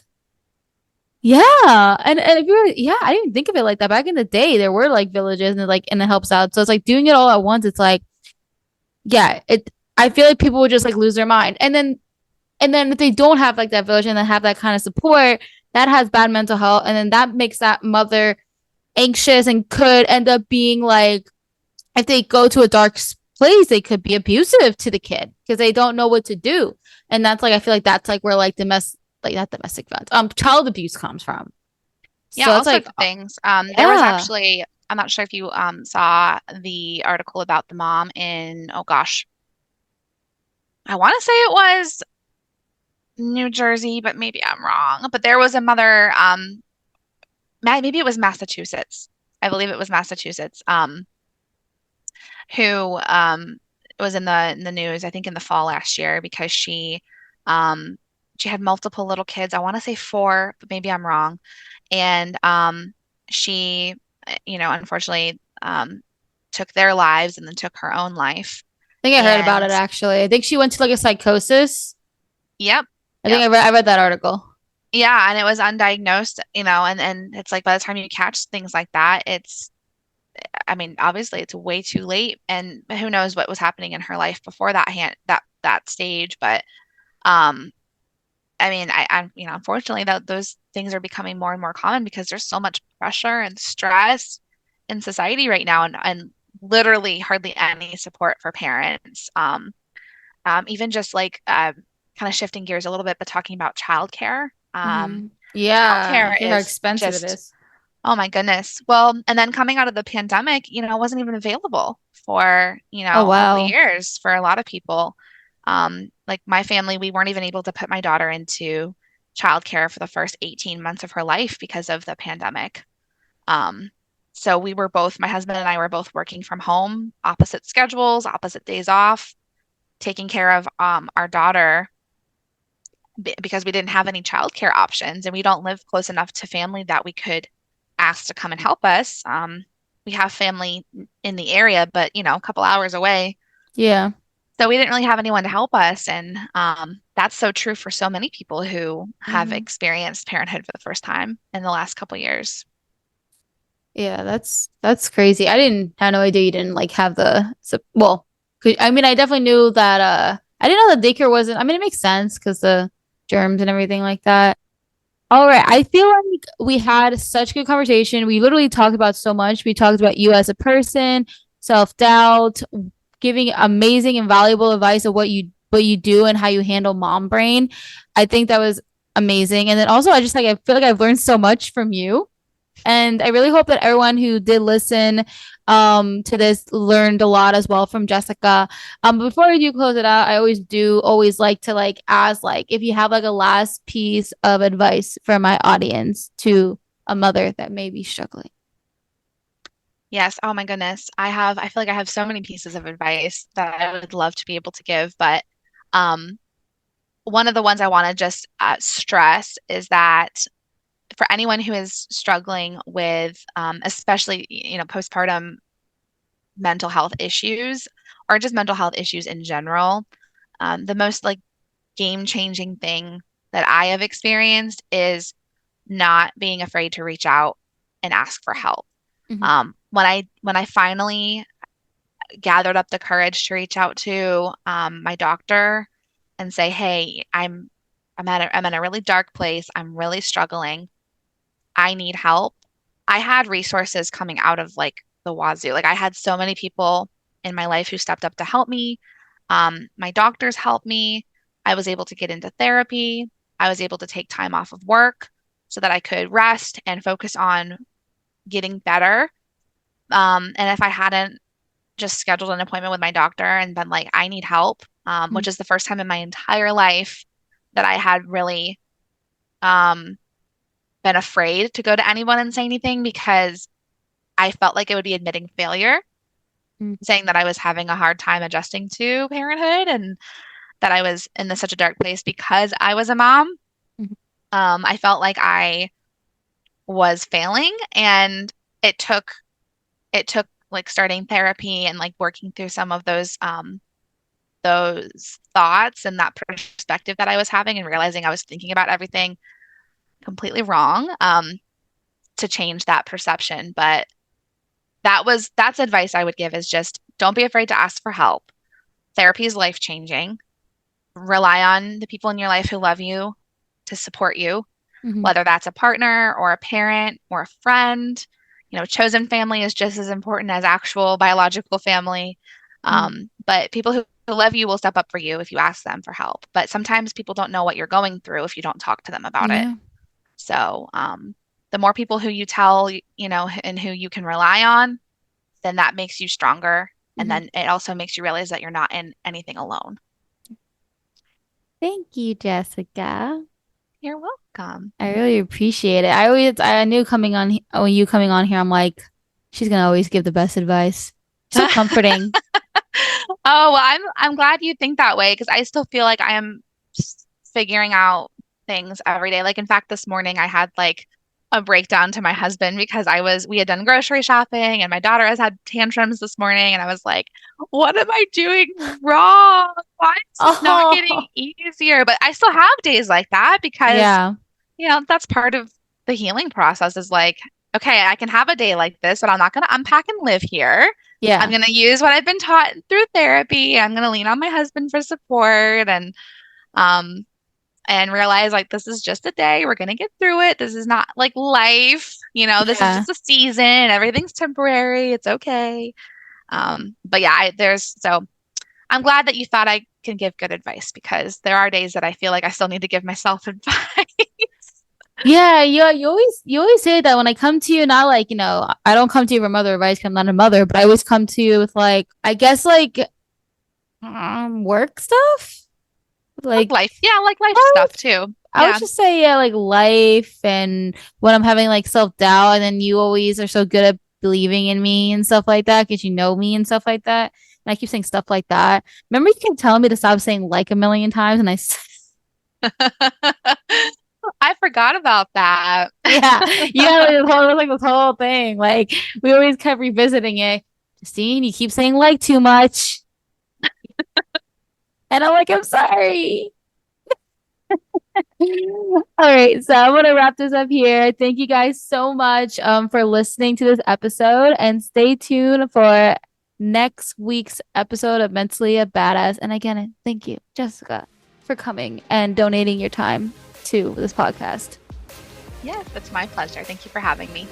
yeah. And if you're, yeah, I didn't even think of it like that. Back in the day, there were like villages and it helps out. So it's like doing it all at once. It's like, yeah, I feel like people would just like lose their mind. And then if they don't have like that village and then have that kind of support, that has bad mental health. And then that makes that mother anxious and could end up being like, if they go to a dark place, they could be abusive to the kid because they don't know what to do. And that's like I feel like that's like where like not domestic violence, child abuse comes from. Yeah, So all it's like, sorts of things. There was yeah, actually, I'm not sure if you saw the article about the mom in, oh gosh, I want to say it was New Jersey, but maybe I'm wrong. But there was a mother, maybe it was Massachusetts. I believe it was Massachusetts, who was in the news, I think in the fall last year because she had multiple little kids. I want to say four, but maybe I'm wrong. And she, unfortunately, took their lives and then took her own life. I think I heard about And it actually. I think she went to like a psychosis. yep, I think yep. I read that article. Yeah, and it was undiagnosed, and it's like by the time you catch things like that, I mean, obviously it's way too late, and who knows what was happening in her life before that stage. But um, I mean, unfortunately, that those things are becoming more and more common because there's so much pressure and stress in society right now, and literally hardly any support for parents. Even just like kind of shifting gears a little bit, but talking about childcare. Yeah, I Childcare hear how is expensive it just, is. oh my goodness. Well, and then coming out of the pandemic, it wasn't even available for, Oh a couple of wow. years for a lot of people. Like my family, we weren't even able to put my daughter into childcare for the first 18 months of her life because of the pandemic. Um, so my husband and I were both working from home, opposite schedules, opposite days off, taking care of our daughter because we didn't have any childcare options and we don't live close enough to family that we could ask to come and help us. We have family in the area, but a couple hours away. Yeah. So we didn't really have anyone to help us. And that's so true for so many people who have hmm experienced parenthood for the first time in the last couple years. Yeah, that's crazy. I didn't have no idea you didn't like have well, I mean, I definitely knew that I didn't know that daycare wasn't. I mean, it makes sense because the germs and everything like that. All right, I feel like we had such good conversation. We literally talked about so much. We talked about you as a person, self-doubt, giving amazing and valuable advice of what you do and how you handle mom brain. I think that was amazing. And then also I just like I feel like I've learned so much from you. And I really hope that everyone who did listen to this learned a lot as well from Jessica. Before I do close it out, I always like to like ask like if you have like a last piece of advice for my audience to a mother that may be struggling. Yes. Oh my goodness. I feel like I have so many pieces of advice that I would love to be able to give, but um, one of the ones I want to just stress is that for anyone who is struggling with, especially, postpartum mental health issues or just mental health issues in general, the most like game-changing thing that I have experienced is not being afraid to reach out and ask for help. Mm-hmm. When I finally gathered up the courage to reach out to my doctor and say, "Hey, I'm in a really dark place. I'm really struggling. I need help." I had resources coming out of like the wazoo. Like I had so many people in my life who stepped up to help me. My doctors helped me. I was able to get into therapy. I was able to take time off of work. so that I could rest and focus on getting better. And if I hadn't just scheduled an appointment with my doctor and been like, I need help, Mm-hmm. which is the first time in my entire life that I had really um, been afraid to go to anyone and say anything because I felt like it would be admitting failure, saying that I was having a hard time adjusting to parenthood and that I was in such a dark place because I was a mom. Mm-hmm. I felt like I was failing, and it took like starting therapy and like working through some of those thoughts and that perspective that I was having and realizing I was thinking about everything completely wrong, to change that perception. But that's advice I would give is just don't be afraid to ask for help. Therapy is life changing. Rely on the people in your life who love you to support you, Mm-hmm. whether that's a partner or a parent or a friend. Chosen family is just as important as actual biological family. But people who love you will step up for you if you ask them for help. But sometimes people don't know what you're going through if you don't talk to them about it. Yeah. So, the more people who you tell, and who you can rely on, then that makes you stronger. And Mm-hmm. then it also makes you realize that you're not in anything alone. Thank you, Jessica. You're welcome. I really appreciate it. I knew when you coming on here, I'm like, she's gonna always give the best advice. So comforting. Oh, well, I'm glad you think that way because I still feel like I am figuring out things every day. Like in fact, this morning I had like a breakdown to my husband because we had done grocery shopping and my daughter has had tantrums this morning and I was like, what am I doing wrong? Why is this not getting Oh, easier? But I still have days like that because, yeah. that's part of the healing process is like, okay, I can have a day like this, but I'm not going to unpack and live here. I'm Yeah. going to use what I've been taught through therapy. I'm going to lean on my husband for support um and realize like this is just a day. We're going to get through it. This is not like life. This is Yeah. just a season. Everything's temporary. It's okay. But yeah, so I'm glad that you thought I can give good advice because there are days that I feel like I still need to give myself advice. Yeah, you always say that when I come to you, not like, I don't come to you for mother advice 'cause I'm not a mother, but I always come to you with like, I guess like work stuff. Like Like life. Yeah, like life I stuff would, too. I would Yeah. just say yeah, like life and when I'm having like self-doubt and then you always are so good at believing in me and stuff like that because you know me and stuff like that. And I keep saying stuff like that. Remember you can tell me to stop saying like a million times and I forgot about that. yeah, yeah, like this whole thing. Like we always kept revisiting it. Justine, you keep saying like too much. And I'm like, I'm sorry. All right, so I'm gonna wrap this up here. Thank you guys so much for listening to this episode and stay tuned for next week's episode of Mentally a Badass. And again, thank you, Jessica, for coming and donating your time to this podcast. Yes, it's my pleasure. Thank you for having me.